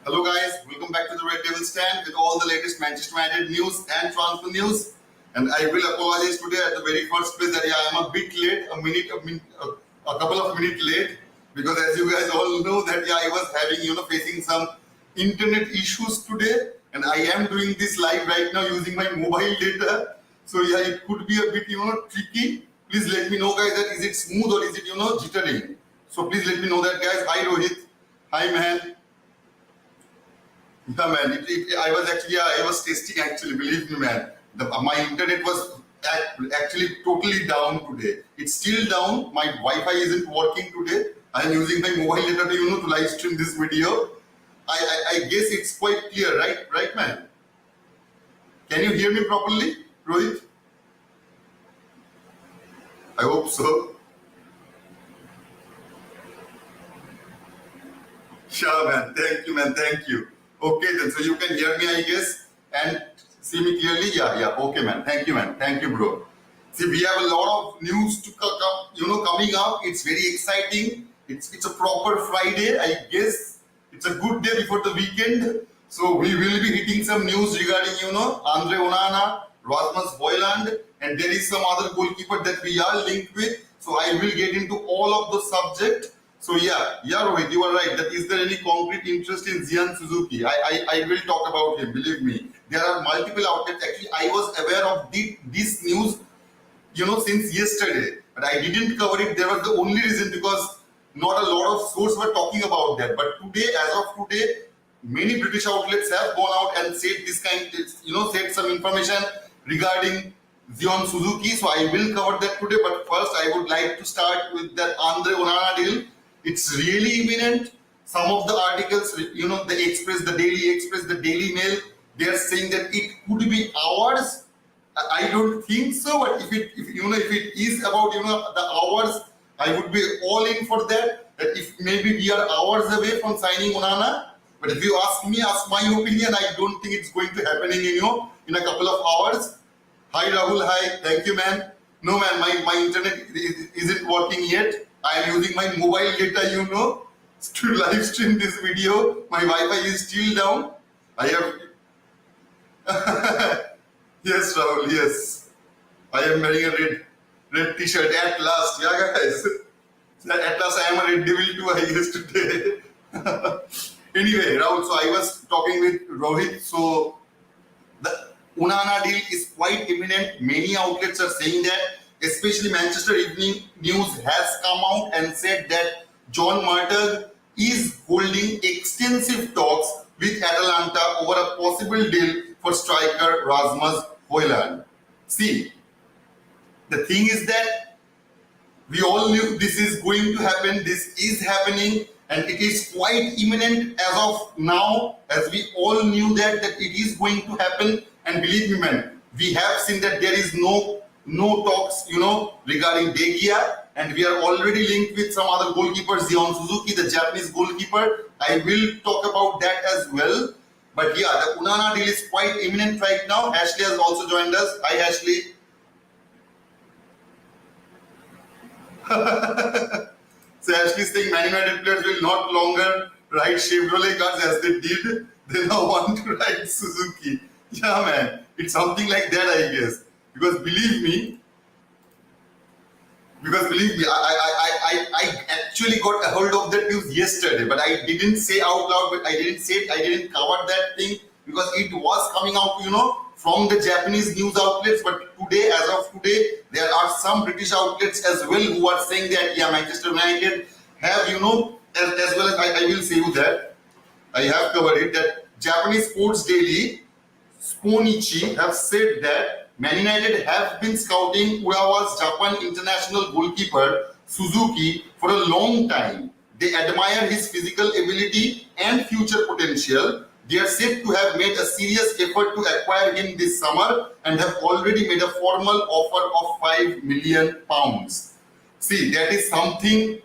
Hello guys, welcome back to the Red Devil Stand with all the latest Manchester United news and transfer news. And I will apologize today at the very first place that I am a bit late, a couple of minutes late, because as you guys all know that I was having facing some internet issues today, and I am doing this live right now using my mobile data. So it could be a bit tricky. Please let me know guys that is it smooth or is it jittering. So please let me know that guys. Hi Rohit, hi man. Yeah, man. I was testing actually. Believe me, man. My internet was actually totally down today. It's still down. My Wi-Fi isn't working today. I am using my mobile data to live stream this video. I guess it's quite clear, right? Right, man. Can you hear me properly, Rohit? I hope so. Sure, man. Thank you, man. Thank you. Okay, then, so you can hear me, I guess, and see me clearly? Yeah. Okay, man. Thank you, man. Thank you, bro. See, we have a lot of news to coming up. It's very exciting. It's a proper Friday, I guess. It's a good day before the weekend. So we will be hitting some news regarding, Andre ONANA, Rasmus HOJLUND, and there is some other goalkeeper that we are linked with. So I will get into all of the subject. So yeah, Rohit, you are right. That is there any concrete interest in Zion Suzuki? I will talk about him. Believe me, there are multiple outlets. Actually, I was aware of this news, since yesterday, but I didn't cover it. There was the only reason because not a lot of sources were talking about that. But today, as of today, many British outlets have gone out and said this said some information regarding Zion Suzuki. So I will cover that today. But first, I would like to start with that Andre ONANA deal. It's really imminent. Some of the articles, the Express, the Daily Express, the Daily Mail, they are saying that it could be hours. I don't think so, but if it is about the hours, I would be all in for that. That if maybe we are hours away from signing ONANA, but if you ask my opinion, I don't think it's going to happen in a couple of hours. Hi Rahul, hi, thank you, man. No, man, my internet isn't working yet. I am using my mobile data, to live stream this video. My Wi-Fi is still down. I have... Yes, Rahul, yes. I am wearing a red t-shirt at last. Yeah, guys. At last, I am a red devil too, I guess, today. Anyway, Rahul, so I was talking with Rohit. So, the ONANA deal is quite imminent. Many outlets are saying that. Especially Manchester Evening News has come out and said that John Martin is holding extensive talks with Atalanta over a possible deal for striker Rasmus HOJLUND. See, the thing is that we all knew this is going to happen, this is happening, and it is quite imminent as of now, as we all knew that it is going to happen. And believe me, man, we have seen that there is no talks, regarding De Gea, and we are already linked with some other goalkeepers, Zion Suzuki, the Japanese goalkeeper. I will talk about that as well. But yeah, the ONANA deal is quite imminent right now. Ashley has also joined us. Hi, Ashley. So Ashley is saying Man United players will not longer ride Chevrolet cars as they did. They now want to ride Suzuki. Yeah, man. It's something like that, I guess. Because believe me, I actually got a hold of that news yesterday, but I didn't say out loud, but I didn't cover that thing because it was coming out, from the Japanese news outlets. But today, as of today, there are some British outlets as well who are saying that, yeah, Manchester United have, as well as I will say you that, I have covered it, that Japanese Sports Daily, Sponichi, have said that Man United have been scouting Urawa's Japan international goalkeeper Suzuki for a long time. They admire his physical ability and future potential. They are said to have made a serious effort to acquire him this summer and have already made a formal offer of £5 million. See, that is something,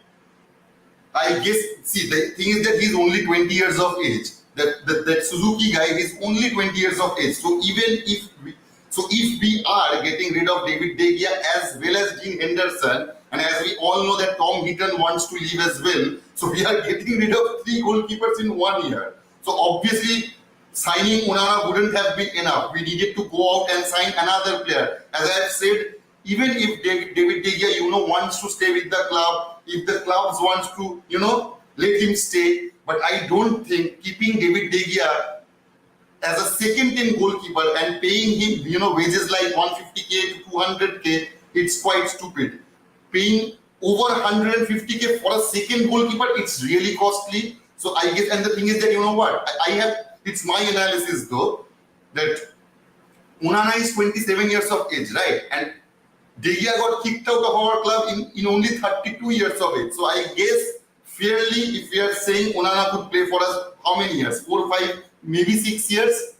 I guess. See, the thing is that he's only 20 years of age. That Suzuki guy is only 20 years of age. So even if we are getting rid of David De Gea as well as Dean Henderson, and as we all know that Tom Heaton wants to leave as well, so we are getting rid of 3 goalkeepers in 1 year. So obviously, signing ONANA wouldn't have been enough. We needed to go out and sign another player. As I have said, even if David De Gea, wants to stay with the club, if the clubs wants to, let him stay. But I don't think keeping David De Gea as a second-team goalkeeper and paying him, wages like 150k to 200k, it's quite stupid. Paying over 150k for a second goalkeeper, it's really costly. So I guess, and the thing is that, what? It's my analysis though, that ONANA is 27 years of age, right? And De Gea got kicked out of our club in only 32 years of age. So I guess fairly, if we are saying ONANA could play for us, how many years? 4, 5, maybe 6 years.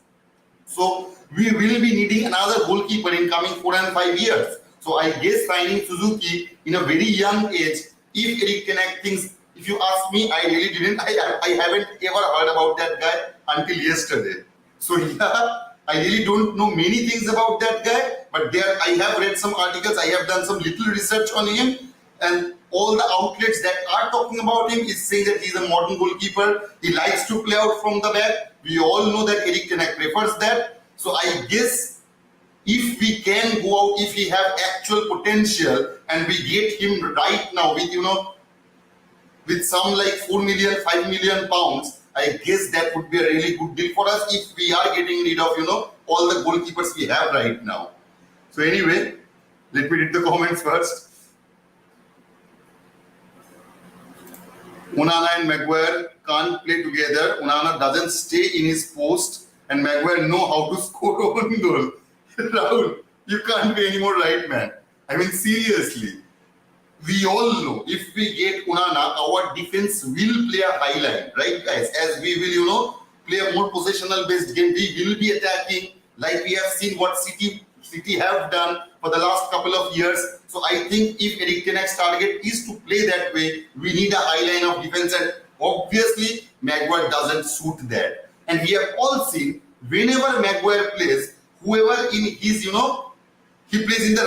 So we will be needing another goalkeeper in coming 4 and 5 years. So I guess signing Suzuki in a very young age, if Erik ten Hag thinks, if you ask me, I really didn't. I haven't ever heard about that guy until yesterday. So yeah, I really don't know many things about that guy. But I have read some articles. I have done some little research on him, and all the outlets that are talking about him is saying that he's a modern goalkeeper. He likes to play out from the back. We all know that Erik ten Hag prefers that. So I guess if we can go out, if he have actual potential, and we get him right now with some like 4 million, 5 million pounds, I guess that would be a really good deal for us if we are getting rid of, all the goalkeepers we have right now. So anyway, let me read the comments first. ONANA and Maguire can't play together. ONANA doesn't stay in his post and Maguire know how to score own goal. Rahul, you can't be any more right, man. I mean, seriously. We all know if we get ONANA, our defense will play a high line, right, guys? As we will, play a more possessional based game, we will be attacking like we have seen what City have done for the last couple of years. So I think if Erik ten Hag's target is to play that way, we need a high line of defense, and obviously Maguire doesn't suit that. And we have all seen whenever Maguire plays, whoever in his, he plays in the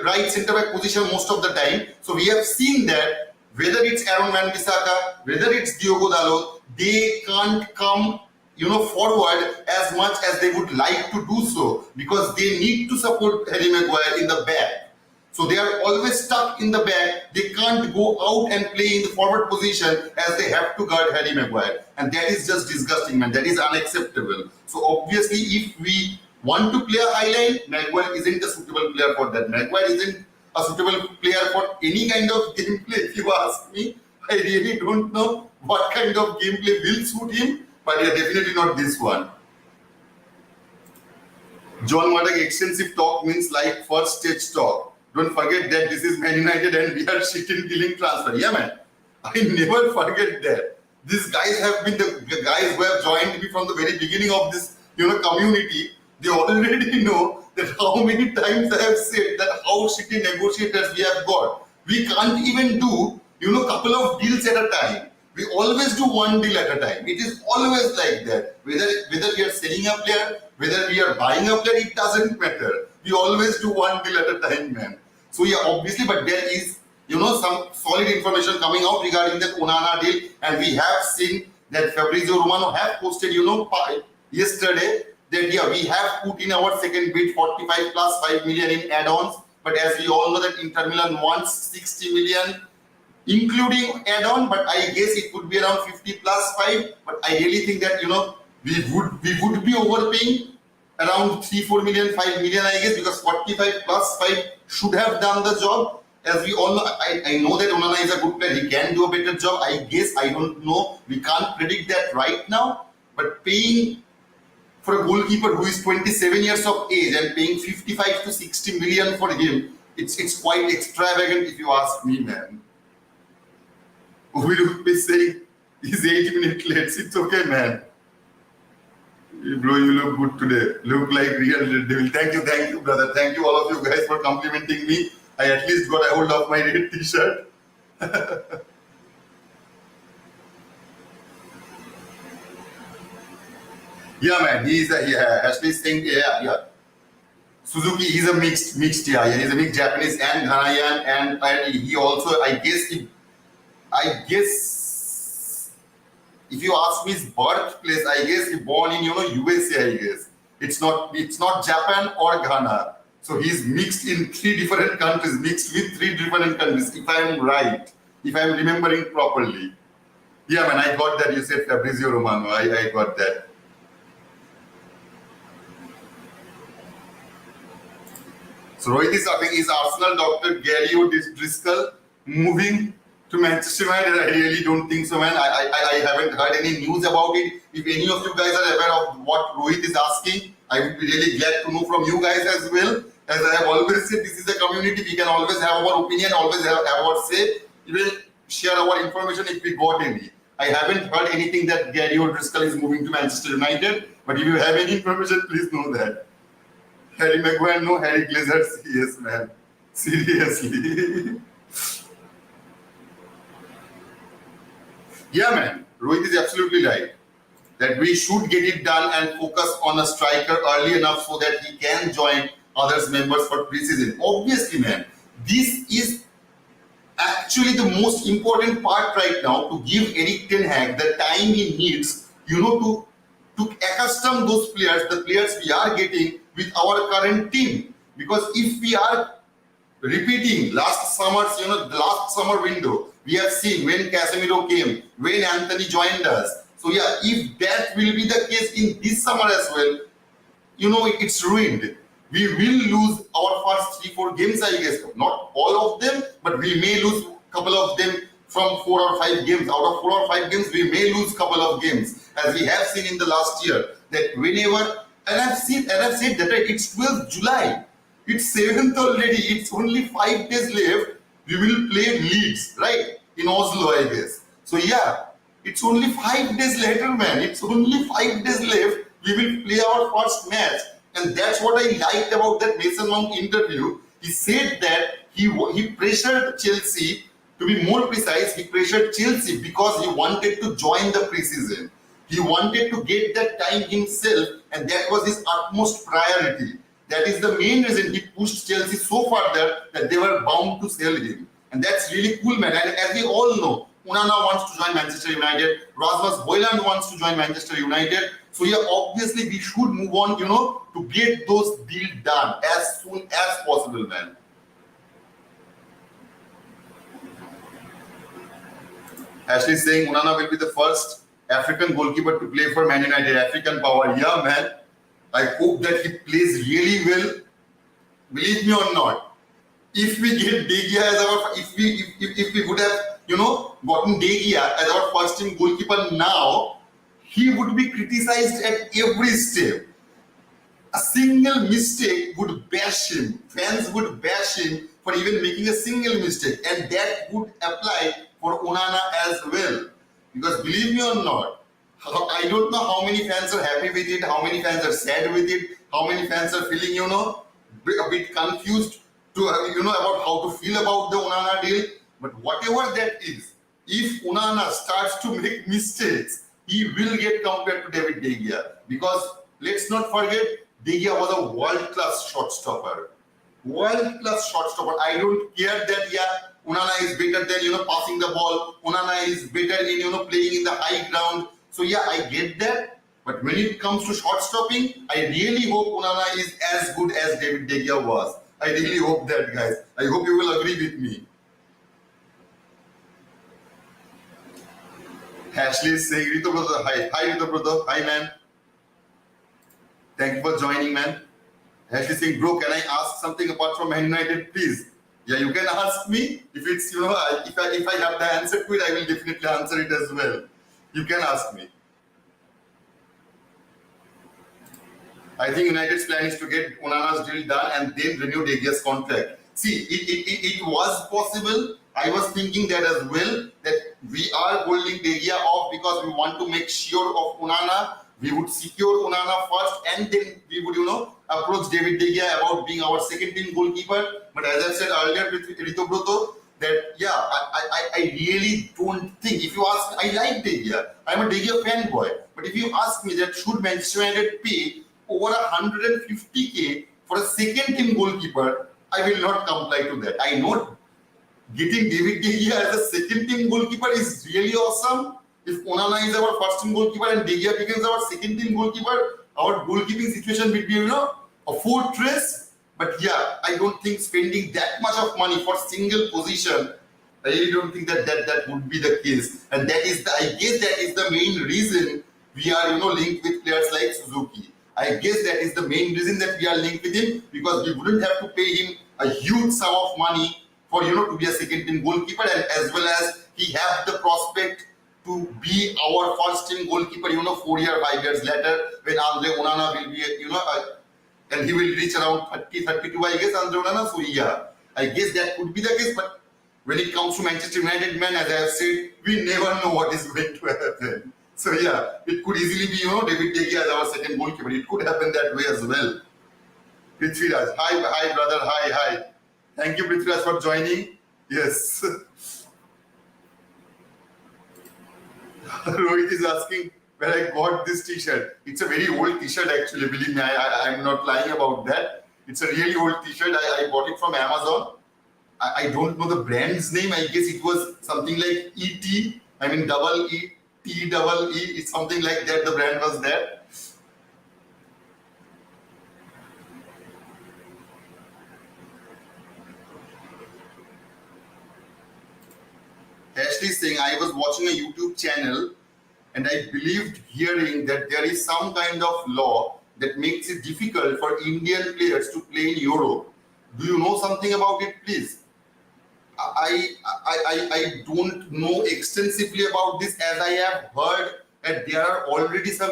right centre back position most of the time. So we have seen that whether it's Aaron Wan-Bissaka, whether it's Diogo Dalot, they can't come, forward as much as they would like to do so because they need to support Harry Maguire in the back. So they are always stuck in the back. They can't go out and play in the forward position as they have to guard Harry Maguire. And that is just disgusting, man. That is unacceptable. So obviously, if we want to play a high line, Maguire isn't a suitable player for that. Maguire isn't a suitable player for any kind of gameplay, if you ask me. I really don't know what kind of gameplay will suit him, but yeah, definitely not this one. John Madak, extensive talk means like first stage talk. Don't forget that this is Man United and we are shit in killing transfer. Yeah, man. I never forget that. These guys have been the guys who have joined me from the very beginning of this, community. They already know that how many times I have said that how shitty negotiators we have got. We can't even do, couple of deals at a time. We always do one deal at a time. It is always like that. Whether we are selling a player, whether we are buying a player, it doesn't matter. We always do one deal at a time, man. So yeah, obviously, but there is, some solid information coming out regarding that ONANA deal, and we have seen that Fabrizio Romano have posted, yesterday that yeah, we have put in our second bid 45 plus 5 million in add-ons, but as we all know that Inter Milan wants 60 million including add-on, but I guess it could be around 50 plus 5. But I really think that we would be overpaying around 3-4 million, 5 million, I guess, because 45 plus 5 should have done the job. As we all know, I know that ONANA is a good player. He can do a better job. I guess, I don't know. We can't predict that right now. But paying for a goalkeeper who is 27 years of age and paying 55 to 60 million for him, it's quite extravagant if you ask me, man. We will be saying he's 8 minutes late. It's okay, man. Bro, you look good today. Look like real devil. Thank you, brother. Thank you, all of you guys, for complimenting me. I at least got a hold of my red t-shirt. Yeah, man. Ashley's saying, yeah. Suzuki, he's a mixed, yeah. He's a mixed Japanese and Ghanaian, and he also, I guess if you ask me his birthplace, I guess he born in USA. I guess it's not Japan or Ghana. So he's mixed in 3 different countries, mixed with 3 different countries. If I am right, if I am remembering properly. Yeah, man, I got that. You said Fabrizio Romano. I got that. So Rohit is asking, is Arsenal Dr. Gary Driscoll moving to Manchester United? I really don't think so, man. I haven't heard any news about it. If any of you guys are aware of what Rohit is asking, I would be really glad to know from you guys as well. As I have always said, this is a community. We can always have our opinion, always have our say. We will share our information if we got any. I haven't heard anything that Gary O'Driscoll is moving to Manchester United. But if you have any information, please know that. Harry Maguire, no. Harry Glazer, yes, man. Seriously. Yeah, man. Rohit is absolutely right. That we should get it done and focus on a striker early enough so that he can join others members for preseason. Obviously, man, this is actually the most important part right now, to give Erik ten Hag the time he needs, to accustom those players, the players we are getting with our current team. Because if we are repeating last summer's, the last summer window, we have seen when Casemiro came, when Anthony joined us. So yeah, if that will be the case in this summer as well, it's ruined. We will lose our first 3-4 games, I guess. Not all of them, but we may lose a couple of them from 4 or 5 games. Out of 4 or 5 games, we may lose a couple of games, as we have seen in the last year. That whenever, and I've said that, right, it's 12th July. It's 7th already. It's only 5 days left. We will play Leeds, right? In Oslo, I guess. So yeah, it's only 5 days later, man. It's only 5 days left. We will play our first match. And that's what I liked about that Mason Mount interview. He said that he pressured Chelsea, to be more precise, he pressured Chelsea because he wanted to join the preseason. He wanted to get that time himself, and that was his utmost priority. That is the main reason he pushed Chelsea so further that they were bound to sell him. And that's really cool, man. And as we all know, ONANA wants to join Manchester United. Rasmus HOJLUND wants to join Manchester United. So yeah, obviously we should move on, to get those deals done as soon as possible, man. Ashley is saying ONANA will be the first African goalkeeper to play for Man United. African power. Yeah, man. I hope that he plays really well. Believe me or not, if we get De Gea as our, if we would have, gotten De Gea as our first team goalkeeper now, he would be criticized at every step. A single mistake would bash him. Fans would bash him for even making a single mistake, and that would apply for ONANA as well. Because believe me or not, I don't know how many fans are happy with it, how many fans are sad with it, how many fans are feeling, a bit confused to, about how to feel about the ONANA deal. But whatever that is, if ONANA starts to make mistakes, he will get compared to David De Gea. Because let's not forget, De Gea was a world-class shot stopper. World-class shot stopper. I don't care that, ONANA is better than, passing the ball. ONANA is better in, playing in the high ground. So yeah, I get that. But when it comes to shot stopping, I really hope ONANA is as good as David De Gea was. I really hope that, guys. I hope you will agree with me. Ashley is saying, Rito brother, hi. Hi, Rito brother. Hi, man. Thank you for joining, man. Ashley saying, bro, can I ask something apart from Man United, please? Yeah, you can ask me. If it's, if I have the answer to it, I will definitely answer it as well. You can ask me. I think United's plan is to get ONANA's deal done and then renew De Gea's contract. See, it was possible. I was thinking that as well, that we are holding De Gea off because we want to make sure of ONANA. We would secure ONANA first, and then we would, approach David De Gea about being our second team goalkeeper. But as I said earlier with Rito Broto, that yeah, I really don't think, if you ask, I like De Gea. I'm a De Gea fanboy. But if you ask me that should Manchester United pay over 150k for a second team goalkeeper, I will not comply to that. I know getting David De Gea as a second team goalkeeper is really awesome, If Onana is our first team goalkeeper and De Gea becomes our second team goalkeeper, our goalkeeping situation will be, a fortress. But yeah, I don't think spending that much of money for single position, I really don't think that would be the case. And that is I guess that is the main reason we are, linked with players like Suzuki. I guess that is the main reason that we are linked with him, because we wouldn't have to pay him a huge sum of money for, to be a second team goalkeeper, and as well as he have the prospect to be our first team goalkeeper, 4 years, 5 years later, when Andre Onana will be, and he will reach around 30, 32, I guess, Andre Onana. So yeah, I guess that could be the case. But when it comes to Manchester United, man, as I have said, we never know what is going to happen. So yeah, it could easily be, David De Gea as our second goalkeeper. It could happen that way as well. Prithviraj, hi brother, hi. Thank you, Prithviraj, for joining. Yes. Rohit is asking where I got this t-shirt. It's a very old t-shirt actually, believe me, I'm not lying about that. It's a really old t-shirt. I bought it from Amazon. I don't know the brand's name. I guess it was something like ET. I mean double E, T double E. It's something like that. The brand was there. Ashley is saying, I was watching a YouTube channel and I believed hearing that there is some kind of law that makes it difficult for Indian players to play in Europe. Do you know something about it, please? I don't know extensively about this, as I have heard that there are already some,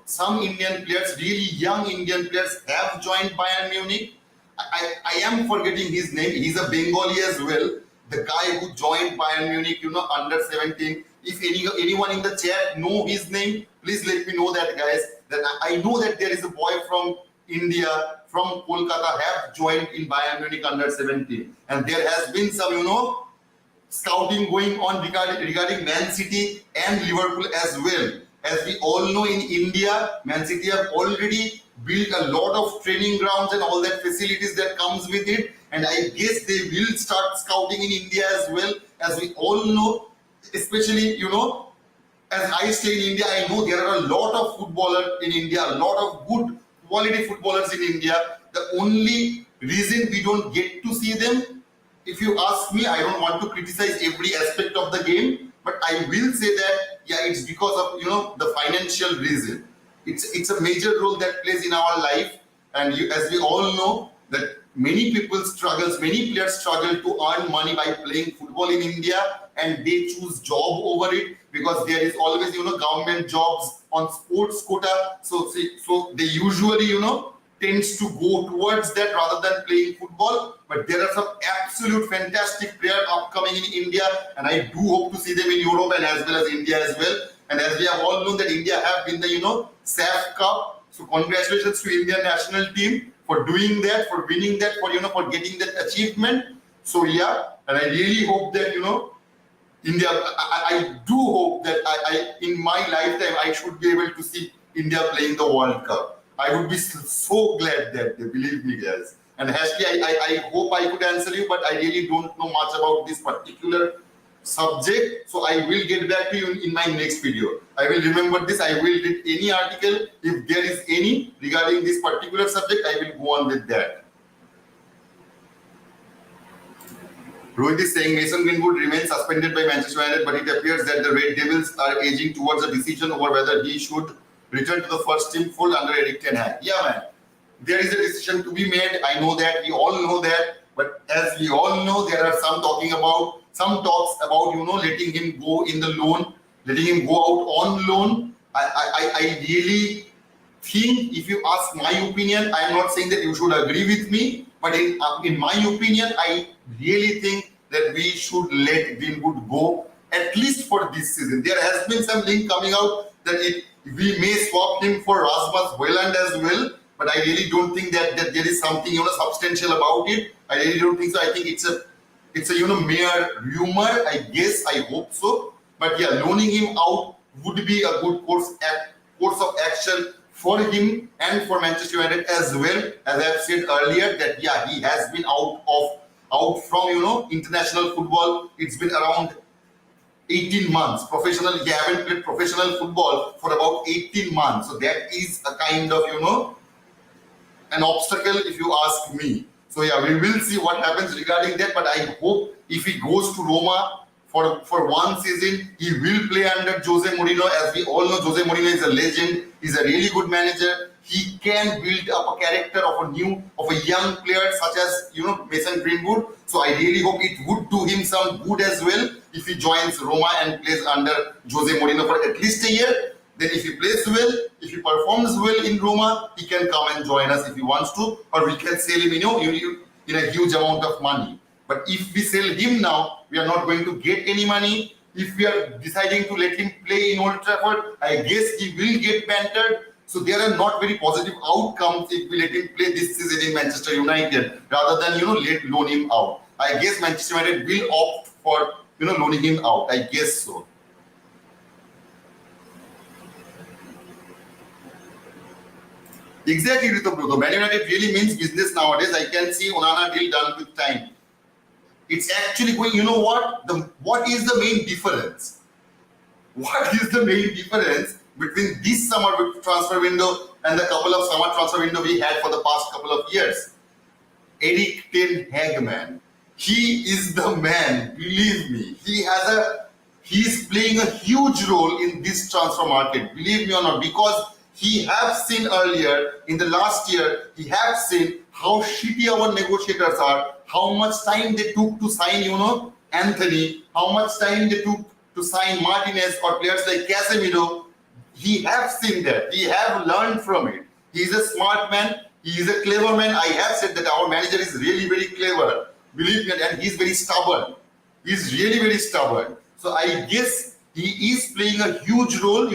some Indian players, really young Indian players have joined Bayern Munich. I am forgetting his name. He's a Bengali as well. The guy who joined Bayern Munich, under 17. If anyone in the chat know his name, please let me know that, guys. That I know that there is a boy from India, from Kolkata, have joined in Bayern Munich under 17. And there has been some, scouting going on regarding Man City and Liverpool as well. As we all know, in India, Man City have already built a lot of training grounds and all that facilities that comes with it. And I guess they will start scouting in India as well. As we all know, especially, as I stay in India, I know there are a lot of footballers in India, a lot of good quality footballers in India. The only reason we don't get to see them, if you ask me, I don't want to criticize every aspect of the game, but I will say that, yeah, it's because of, the financial reason. It's a major role that plays in our life. And as we all know, that many players struggle to earn money by playing football in India, and they choose job over it, because there is always, government jobs on sports quota. So they usually, tends to go towards that rather than playing football. But there are some absolute fantastic players upcoming in India, and I do hope to see them in Europe and as well as India as well. And as we have all known that India have been the, SAF Cup. So congratulations to Indian national team for doing that, for winning that, for getting that achievement. So yeah, and I really hope that, India, I do hope that I in my lifetime, I should be able to see India playing the World Cup. I would be so glad that they, believe me, guys. And Ashley, I hope I could answer you, but I really don't know much about this particular subject. So I will get back to you in my next video. I will remember this. I will read any article. If there is any regarding this particular subject, I will go on with that. Rohit is saying Mason Greenwood remains suspended by Manchester United, but it appears that the Red Devils are edging towards a decision over whether he should return to the first team full under Eric Ten Hag. Yeah, man. There is a decision to be made. I know that. We all know that. But as we all know, there are some talks about, letting him go in the loan, letting him go out on loan. I really think, if you ask my opinion, I am not saying that you should agree with me, but in my opinion, I really think that we should let Greenwood go, at least for this season. There has been some link coming out that we may swap him for Rasmus HOJLUND as well, but I really don't think that there is something substantial about it. I really don't think so. I think it's a mere rumor. I guess, I hope so. But yeah, loaning him out would be a good course of action for him and for Manchester United as well. As I've said earlier, that yeah, he has been out from international football. It's been around 18 months. Professional, he haven't played professional football for about 18 months. So that is a kind of, an obstacle if you ask me. So yeah, we will see what happens regarding that. But I hope if he goes to Roma for one season, he will play under Jose Mourinho. As we all know, Jose Mourinho is a legend. He's a really good manager. He can build up a character of a young player such as Mason Greenwood. So I really hope it would do him some good as well if he joins Roma and plays under Jose Mourinho for at least a year. Then if he plays well, if he performs well in Roma, he can come and join us if he wants to, or we can sell him in a huge amount of money. But if we sell him now, we are not going to get any money. If we are deciding to let him play in Old Trafford, I guess he will get bantered. So there are not very positive outcomes if we let him play this season in Manchester United rather than loan him out. I guess Manchester United will opt for loaning him out. I guess so. Exactly, Rito bro. The Man United really means business nowadays. I can see ONANA deal done with time. It's actually going, what is the main difference? What is the main difference between this summer transfer window and the couple of summer transfer window we had for the past couple of years? Erik ten Hag, man. He is the man, believe me. He's playing a huge role in this transfer market, believe me or not, because he have seen earlier in the last year, he have seen how shitty our negotiators are, how much time they took to sign, Anthony, how much time they took to sign Martinez or players like Casemiro. He have seen that. He have learned from it. He is a smart man. He is a clever man. I have said that our manager is really very clever. Believe me, and he's very stubborn. He's really very stubborn. So I guess he is playing a huge role,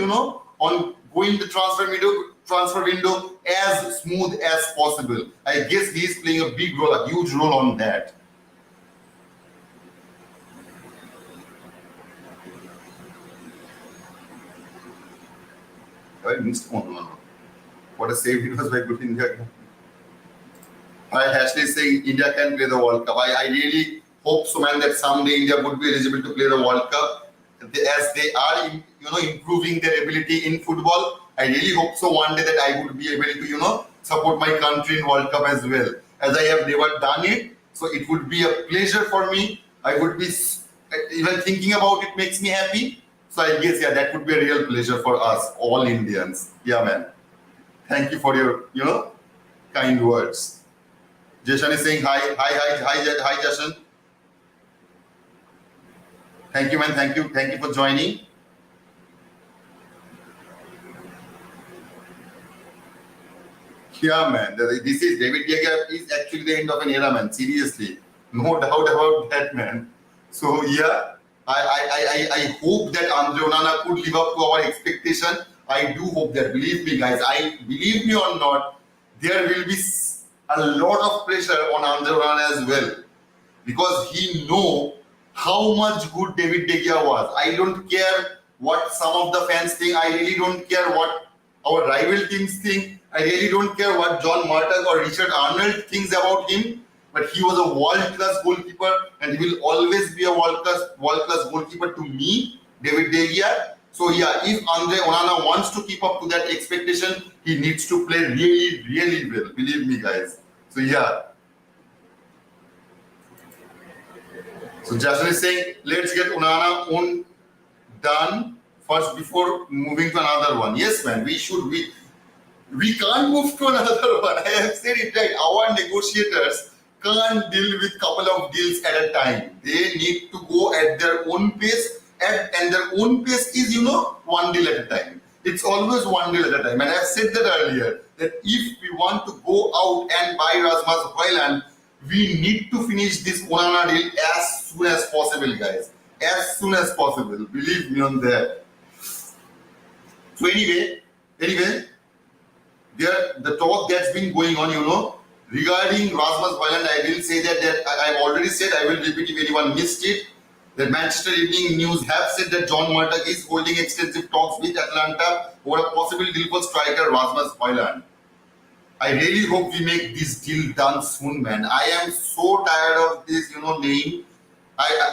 on going the transfer window as smooth as possible. I guess he is playing a big role, a huge role on that. I missed one. What a save it was by good India. I actually saying India can play the World Cup. I really hope so, man, that someday India would be eligible to play the World Cup. As they are, improving their ability in football, I really hope so one day that I would be able to, support my country in World Cup as well. As I have never done it, so it would be a pleasure for me. I would be, even thinking about it makes me happy. So I guess, yeah, that would be a real pleasure for us, all Indians. Yeah, man. Thank you for your, kind words. Jashan is saying hi, Jashan. Thank you, man. Thank you for joining. Yeah, man. This is David De Gea is actually the end of an era, man. Seriously, no doubt about that, man. So yeah, I hope that Andre Onana could live up to our expectation. I do hope that. Believe me, guys. Believe me or not, there will be a lot of pressure on Andre Onana as well, because he know how much good David De Gea was. I don't care what some of the fans think. I really don't care what our rival teams think. I really don't care what John Martin or Richard Arnold thinks about him. But he was a world-class goalkeeper, and he will always be a world-class goalkeeper to me, David De Gea. So yeah, if Andre Onana wants to keep up to that expectation, he needs to play really, really well. Believe me, guys. So yeah. So Jason is saying, let's get Onana done first before moving to another one. Yes, man, we should. We can't move to another one. I have said it right. Our negotiators can't deal with couple of deals at a time. They need to go at their own pace, and their own pace is, one deal at a time. It's always one deal at a time. And I've said that earlier, that if we want to go out and buy Rasmus Højlund, we need to finish this Onana deal as soon as possible, guys. As soon as possible. Believe me on that. So anyway, the talk that's been going on, regarding Rasmus Højlund, I will say that I've already said, I will repeat if anyone missed it, that Manchester Evening News have said that John Murdoch is holding extensive talks with Atlanta over a possible deal for striker Rasmus Højlund. I really hope we make this deal done soon, man. I am so tired of this, name.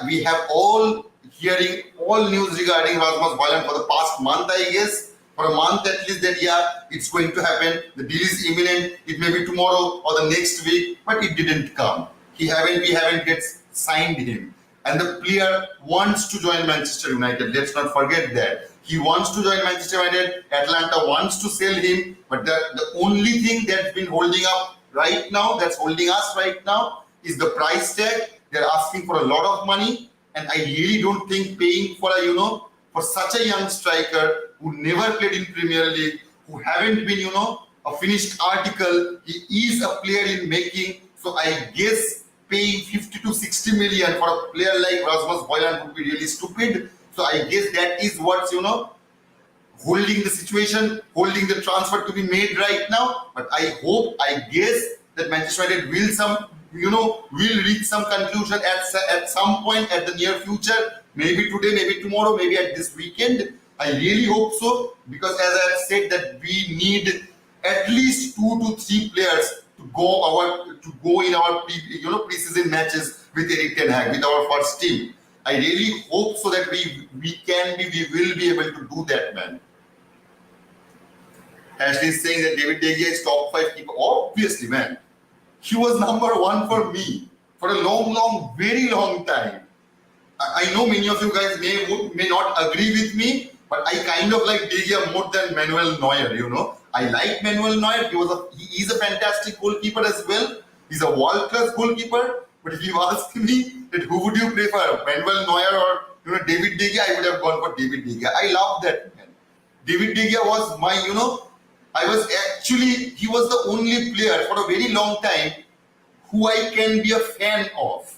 We have all hearing all news regarding Rasmus Højlund for the past month, I guess. For a month at least that, yeah, it's going to happen. The deal is imminent. It may be tomorrow or the next week, but it didn't come. We haven't get signed him. And the player wants to join Manchester United. Let's not forget that. He wants to join Manchester United. Atlanta wants to sell him. But the only thing that's been holding up right now, that's holding us right now, is the price tag. They're asking for a lot of money. And I really don't think paying for for such a young striker who never played in Premier League, who haven't been, a finished article. He is a player in making. So I guess paying 50 to 60 million for a player like Rasmus Højlund would be really stupid. So I guess that is what's, holding the situation, holding the transfer to be made right now. But I guess that Manchester United will reach some conclusion at some point at the near future. Maybe today, maybe tomorrow, maybe at this weekend. I really hope so, because as I have said that we need at least 2 to 3 players to go in our preseason matches with Erik ten Hag, with our first team. I really hope so that we will be able to do that, man. Ashley is saying that David De Gea is top 5 keeper. Obviously, man. He was number 1 for me for a long, very long time. I know many of you guys may not agree with me, but I kind of like De Gea more than Manuel Neuer, I like Manuel Neuer. He is a fantastic goalkeeper as well. He's a world-class goalkeeper. But if you ask me that who would you prefer, Manuel Neuer or David De Gea, I would have gone for David De Gea. I love that man. David De Gea was my, he was the only player for a very long time who I can be a fan of.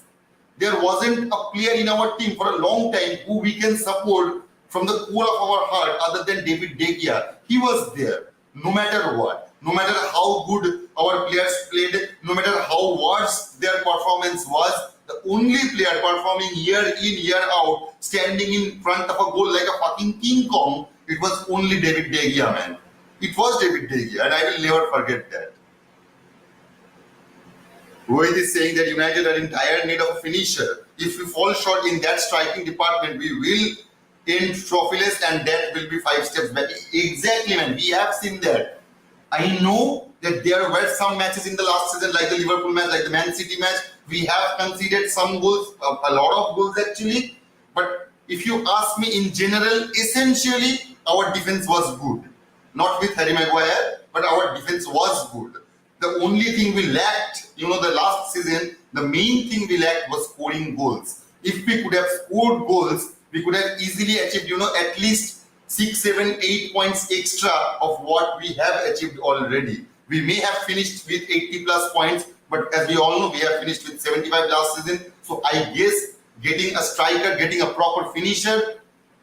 There wasn't a player in our team for a long time who we can support from the core of our heart other than David De Gea. He was there. No matter what, no matter how good our players played, no matter how worse their performance was, the only player performing year in, year out, standing in front of a goal like a fucking King Kong, it was only David De Gea, man. It was David De Gea, and I will never forget that. Rohit is saying that United are in dire need of a finisher. If we fall short in that striking department, we will end trophyless, and that will be 5 steps back. Exactly, man. We have seen that. I know that there were some matches in the last season, like the Liverpool match, like the Man City match. We have conceded some goals, a lot of goals actually. But if you ask me in general, essentially, our defense was good. Not with Harry Maguire, but our defense was good. The only thing we lacked, the last season, the main thing we lacked was scoring goals. If we could have scored goals, we could have easily achieved, at least 6, 7, 8 points extra of what we have achieved already. We may have finished with 80 plus points, but as we all know, we have finished with 75 last season. So I guess getting a striker, getting a proper finisher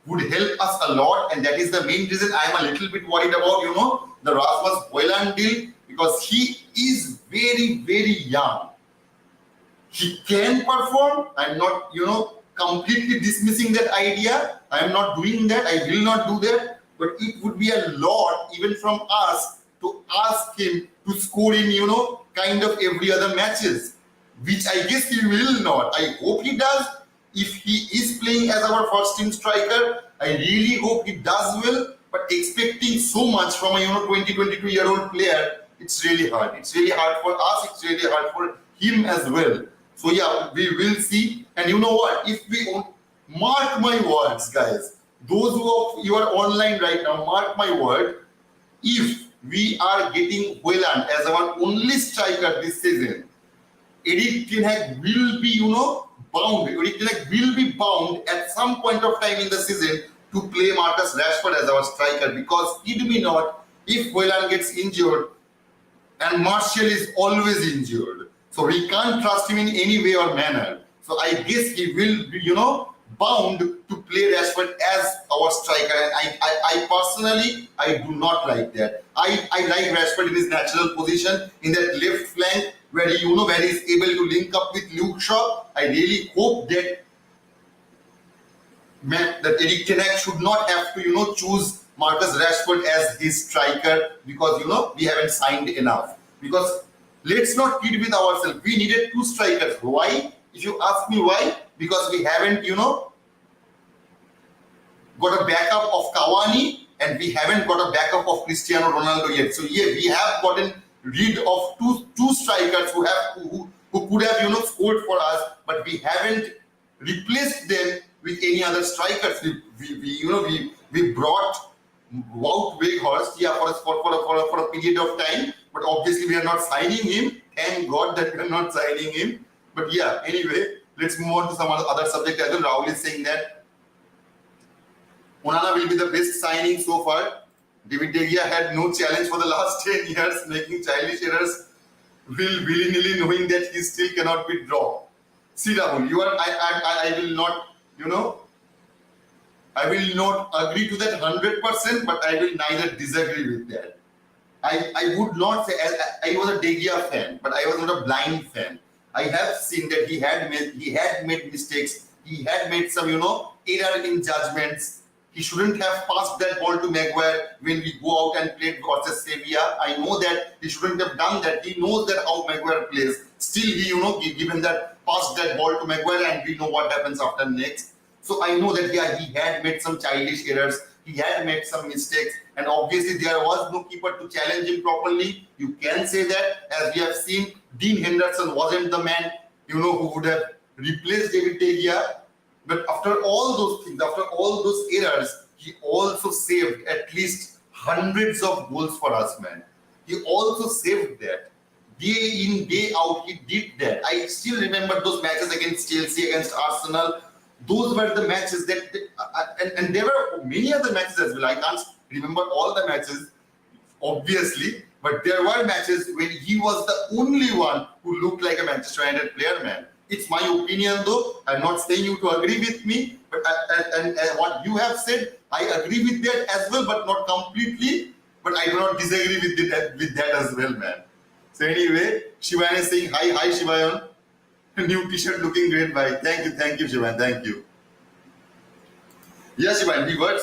would help us a lot. And that is the main reason I am a little bit worried about, the Rasmus Højlund deal, because he is very, very young. He can perform. I'm not, completely dismissing that idea. I am not doing that. I will not do that. But it would be a lot, even from us, to ask him to score in, kind of every other matches, which I guess he will not. I hope he does. If he is playing as our first team striker, I really hope he does well. But expecting so much from a 20, 22-year-old player, it's really hard. It's really hard for us. It's really hard for him as well. So yeah, we will see. And you know what? If we mark my words, guys, those you are online right now, mark my word. If we are getting Højlund as our only striker this season, Erik ten Hag will be, bound. Erik ten Hag will be bound at some point of time in the season to play Marcus Rashford as our striker, because kid me not, if Højlund gets injured, and Martial is always injured, so we can't trust him in any way or manner. So I guess he will be, bound to play Rashford as our striker. And I personally, I do not like that. I like Rashford in his natural position, in that left flank, where he, where he's able to link up with Luke Shaw. I really hope that Erik ten Hag should not have to, choose Marcus Rashford as his striker, because, we haven't signed enough. Because let's not kid with ourselves. We needed 2 strikers. Why? If you ask me why, because we haven't, got a backup of Cavani, and we haven't got a backup of Cristiano Ronaldo yet. So yeah, we have gotten rid of two strikers who could have scored for us, but we haven't replaced them with any other strikers. We brought Wout Weghorst, yeah, for a period of time, but obviously we are not signing him. Thank God that we are not signing him. But yeah, anyway, let's move on to some other subject as well. Rahul is saying that ONANA will be the best signing so far. David De Gea had no challenge for the last 10 years, making childish errors, willy-nilly knowing that he still cannot be drawn. See, Rahul, I will not, I will not agree to that 100%, but I will neither disagree with that. I would not say I was a De Gea fan, but I was not a blind fan. I have seen that he had made mistakes. He had made some, error in judgments. He shouldn't have passed that ball to Maguire when we go out and played versus Sevilla. I know that he shouldn't have done that. He knows that how Maguire plays. Still, he given that passed that ball to Maguire, and we know what happens after next. So I know that yeah, he had made some childish errors. He had made some mistakes, and obviously there was no keeper to challenge him properly. You can say that, as we have seen, Dean Henderson wasn't the man who would have replaced David De Gea. But after all those things, after all those errors, he also saved at least hundreds of goals for us, man. He also saved that. Day in, day out, he did that. I still remember those matches against Chelsea, against Arsenal. Those were the matches that, and there were many other matches as well. I can't remember all the matches, obviously, but there were matches when he was the only one who looked like a Manchester United player, man. It's my opinion, though. I'm not saying you to agree with me, but and what you have said, I agree with that as well, but not completely. But I do not disagree with that as well, man. So anyway, Shivan is saying hi Shivan. New t-shirt looking great, bye. Thank you, Shivan. Thank you. Yes, Shivan, we were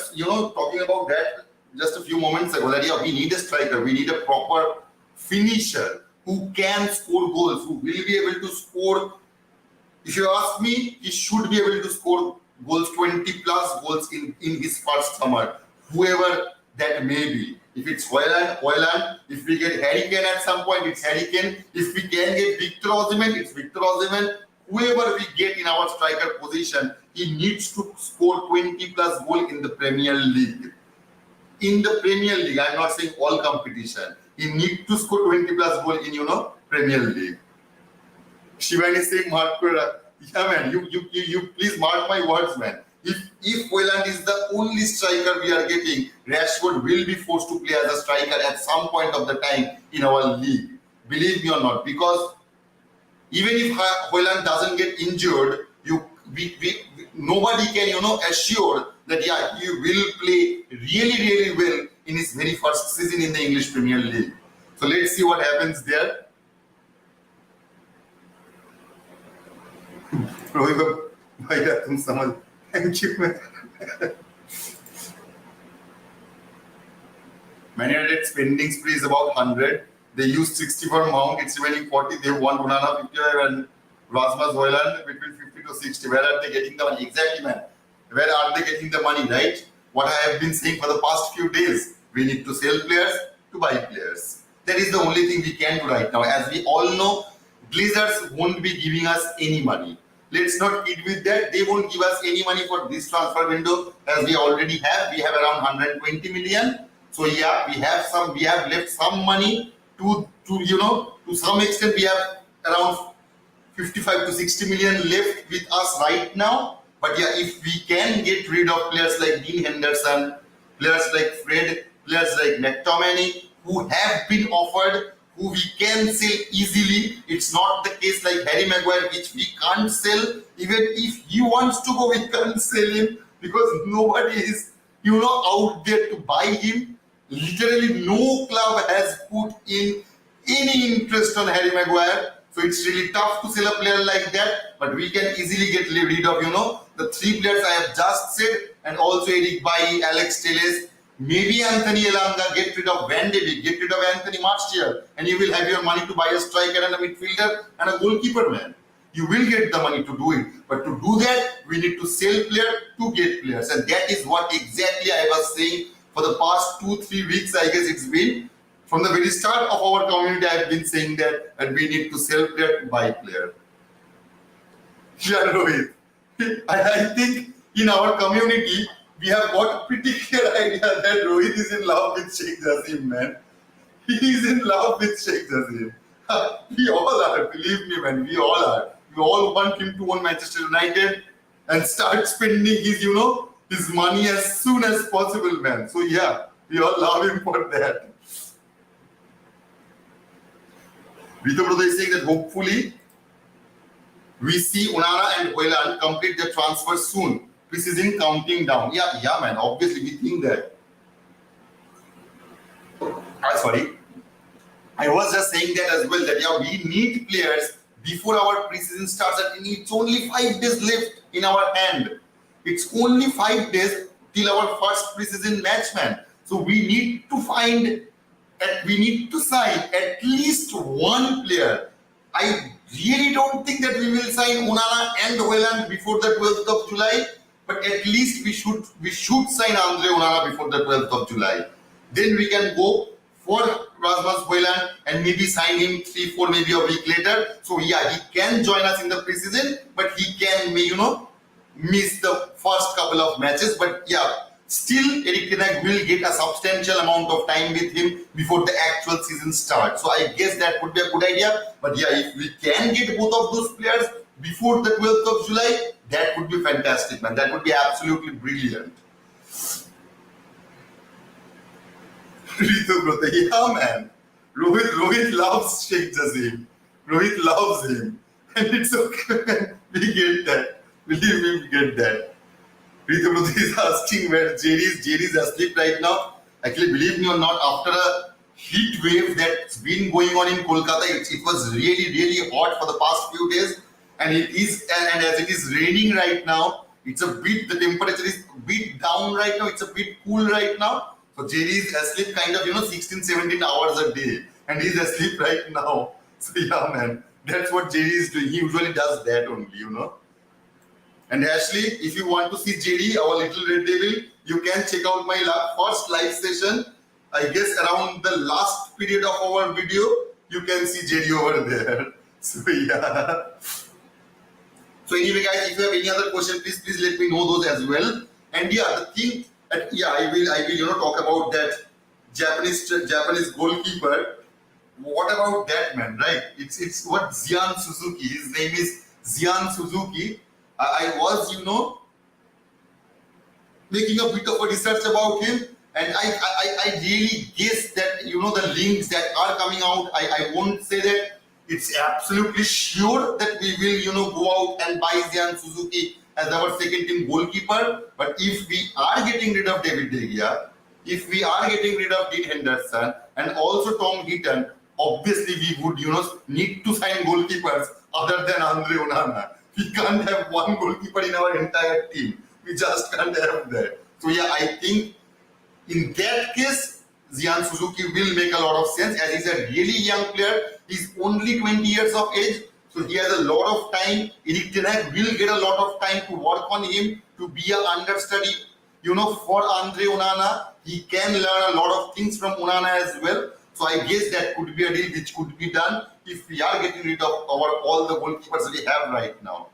talking about that just a few moments ago. That yeah, we need a striker, we need a proper finisher who can score goals, who will be able to score. If you ask me, he should be able to score goals, 20 plus goals in his first summer, whoever that may be. If it's Hojlund. If we get Harry Kane at some point, it's Harry Kane. If we can get Victor Osimhen, it's Victor Osimhen. Whoever we get in our striker position, he needs to score 20 plus goal in the Premier League. In the Premier League, I'm not saying all competition. He needs to score 20 plus goal in Premier League. Shivan is saying, yeah, man, you please mark my words, man. If Hojlund is the only striker we are getting, Rashford will be forced to play as a striker at some point of the time in our league. Believe me or not, because even if Hojlund doesn't get injured, nobody can assure that yeah, he will play really well in his very first season in the English Premier League. So let's see what happens there. Thank you, man. Man United spending spree is about 100. They used 60 for Mount, it's remaining 40. They won ONANA 55 and Rasmus Hojlund between 50 to 60. Where are they getting the money? Exactly, man. Where are they getting the money, right? What I have been saying for the past few days. We need to sell players to buy players. That is the only thing we can do right now. As we all know, Glazers won't be giving us any money. Let's not kid with that. They won't give us any money for this transfer window, as we already have. We have around 120 million. So yeah, we have left some money to some extent. We have around 55 to 60 million left with us right now. But yeah, if we can get rid of players like Dean Henderson, players like Fred, players like McTominay, who have been offered, who we can sell easily. It's not the case like Harry Maguire, which we can't sell. Even if he wants to go, we can't sell him because nobody is, out there to buy him. Literally no club has put in any interest on Harry Maguire. So it's really tough to sell a player like that. But we can easily get rid of, the three players I have just said, and also Eric Bailly, Alex Telles, maybe Anthony Elanga, get rid of Van de Beek, get rid of Anthony Martial, and you will have your money to buy a striker and a midfielder and a goalkeeper, man. You will get the money to do it. But to do that, we need to sell players to get players. And that is what exactly I was saying for the past 2-3 weeks, I guess it's been. From the very start of our community, I've been saying that and we need to sell player to buy player. Yeah, Rohit. I think in our community, we have got a pretty clear idea that Rohit is in love with Sheikh Jassim, man. He is in love with Sheikh Jassim. We all are, believe me, man. We all are. We all want him to own Manchester United and start spending his, his money as soon as possible, man. So yeah, we all love him for that. Rito brother is saying that hopefully we see ONANA and HOJLUND complete their transfer soon. Preseason counting down. Yeah, man. Obviously, we think that. Sorry. I was just saying that as well, that yeah, we need players before our preseason starts. And it's only 5 days left in our hand. It's only 5 days till our first preseason match, man. So we need to sign at least one player. I really don't think that we will sign ONANA and HOJLUND before the 12th of July, but at least we should sign Andre ONANA before the 12th of July. Then we can go for Rasmus HOJLUND and maybe sign him 3-4 maybe a week later. So yeah, he can join us in the preseason, but he can miss the first couple of matches. But yeah, still Erik ten Hag will get a substantial amount of time with him before the actual season starts. So I guess that would be a good idea. But yeah, if we can get both of those players before the 12th of July, that would be fantastic, man. That would be absolutely brilliant. Rito brother, yeah, man. Rohit loves Sheikh Jassim. Rohit loves him. And it's okay, man. We get that. Believe me, we get that. Rito brother is asking where Jerry is asleep right now. Actually, believe me or not, after a heat wave that's been going on in Kolkata, it was really, really hot for the past few days. And as it is raining right now, the temperature is a bit down right now. It's a bit cool right now. So Jerry is asleep kind of, 16, 17 hours a day. And he's asleep right now. So yeah, man, that's what Jerry is doing. He usually does that only, And Ashley, if you want to see Jerry, our little red devil, you can check out my first live session. I guess around the last period of our video, you can see Jerry over there. So yeah. So anyway, guys, if you have any other question, please let me know those as well. And yeah, the thing, I will talk about that Japanese goalkeeper. What about that man, right? It's what Xian Suzuki. His name is Xian Suzuki. I was, making a bit of a research about him, and I really guess that the links that are coming out. I won't say that it's absolutely sure that we will go out and buy Xian Suzuki as our second team goalkeeper. But if we are getting rid of David De Gea, if we are getting rid of Dean Henderson and also Tom Heaton, obviously we would need to sign goalkeepers other than Andre ONANA. We can't have one goalkeeper in our entire team. We just can't have that. So yeah, I think in that case, Xian Suzuki will make a lot of sense, as he's a really young player. He's only 20 years of age, so he has a lot of time. Erik ten Hag will get a lot of time to work on him, to be an understudy, for Andre ONANA. He can learn a lot of things from ONANA as well. So I guess that could be a deal which could be done if we are getting rid of all the goalkeepers we have right now.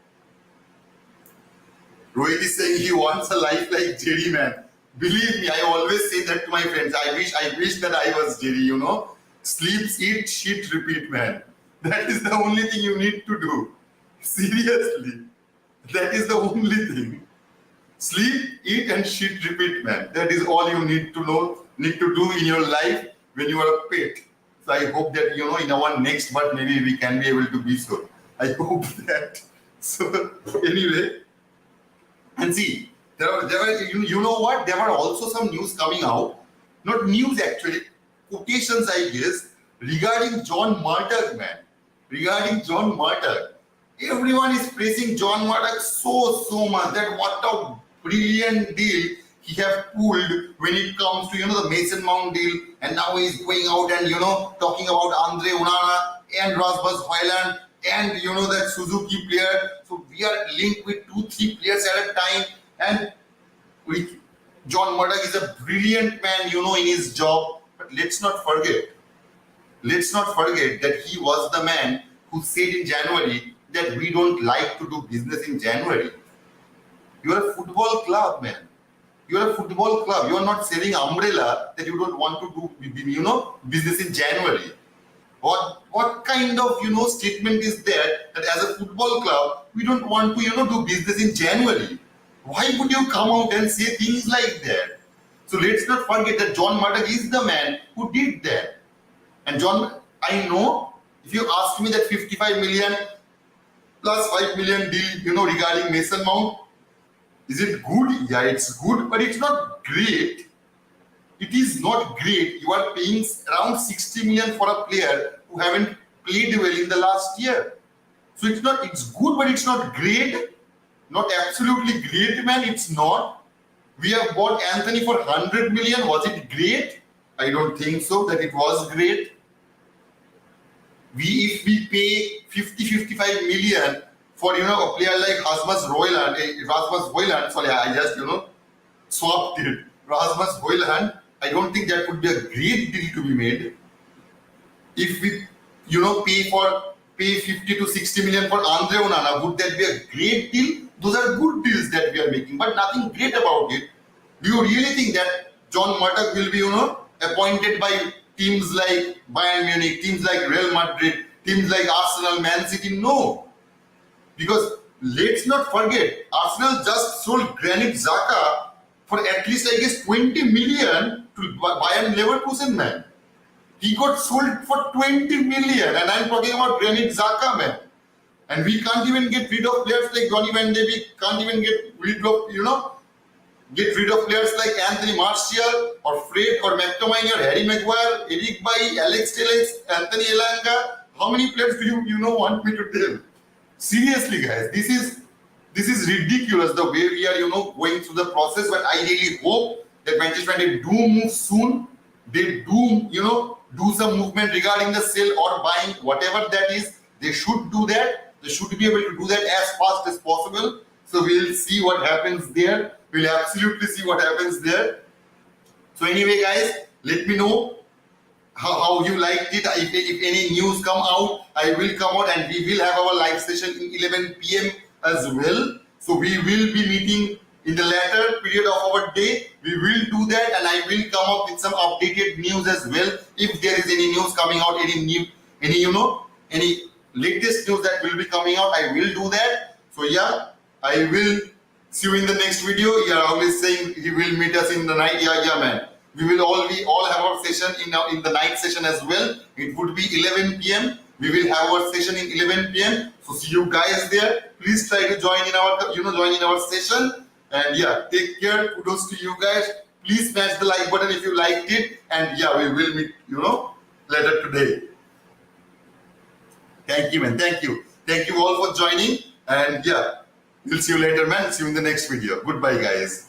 Rohit is saying he wants a life like Jerry, man. Believe me, I always say that to my friends. I wish that I was Jerry, Sleep, eat, shit, repeat, man. That is the only thing you need to do. Seriously. That is the only thing. Sleep, eat, and shit, repeat, man. That is all you need to do in your life when you are a pet. So I hope that, in our next birth, maybe we can be able to be so. I hope that. So, anyway. And see, there were there were also some news coming out. Not news actually, quotations I guess, regarding John Martag, man. Regarding John Martag. Everyone is praising John Martag so much, that what a brilliant deal he have pulled when it comes to the Mason Mount deal, and now he's going out and talking about Andre ONANA and Rasmus HOJLUND. and you know that Suzuki player. So we are linked with 2-3 players at a time, and John Murdoch is a brilliant man, you know, in his job. But let's not forget that he was the man who said in January that we don't like to do business in January. You are a football club, man. You are a football club. You are not selling umbrella that you don't want to do, you know, business in January. What kind of, you know, statement is that as a football club we don't want to, you know, do business in January? Why would you come out and say things like that? So let's not forget that John Murdoch is the man who did that. And John, I know if you ask me that 55 million plus 5 million deal, you know, regarding Mason Mount, is it good? Yeah, it's good, but it's not great. It is not great. You are paying around 60 million for a player who haven't played well in the last year. So it's good, but it's not great. Not absolutely great, man. It's not. We have bought Anthony for 100 million. Was it great? I don't think so that it was great. If we pay 50-55 million for, you know, a player like Rasmus Højlund, sorry, I just, you know, swapped it. Rasmus Højlund, I don't think that would be a great deal to be made. If we, you know, pay 50 to 60 million for Andre ONANA, would that be a great deal? Those are good deals that we are making, but nothing great about it. Do you really think that John Murdoch will be, you know, appointed by teams like Bayern Munich, teams like Real Madrid, teams like Arsenal, Man City? No. Because let's not forget, Arsenal just sold Granit Xhaka for at least, I guess, 20 million to Bayern Leverkusen, man. He got sold for 20 million, and I'm talking about Granit Xhaka, man. And we can't even get rid of players like Johnny Van de Beek, can't even get rid of, you know, players like Anthony Martial or Fred or McTominay or Harry Maguire, Eric Bailly, Alex Telles, Anthony Elanga. How many players do you know want me to tell? Seriously, guys, this is ridiculous the way we are, you know, going through the process. But I really hope that Manchester United do move soon. They do, you know, do some movement regarding the sale or buying, whatever that is. They should do that. They should be able to do that as fast as possible. So we'll see what happens there. We'll absolutely see what happens there. So anyway, guys, let me know how you liked it. If any news come out, I will come out and we will have our live session in 11 p.m. as well. So we will be meeting in the latter period of our day. We will do that, and I will come up with some updated news as well. If there is any news coming out, any latest news that will be coming out, I will do that. So yeah, I will see you in the next video. You are always saying he will meet us in the night. Yeah, man. We will all have our session in the night session as well. It would be 11 p.m. We will have our session in 11 p.m. So see you guys there. Please try to join in our session. And yeah, take care. Kudos to you guys. Please smash the like button if you liked it. And yeah, we will meet, you know, later today. Thank you, man. Thank you. Thank you all for joining. And yeah, we'll see you later, man. See you in the next video. Goodbye, guys.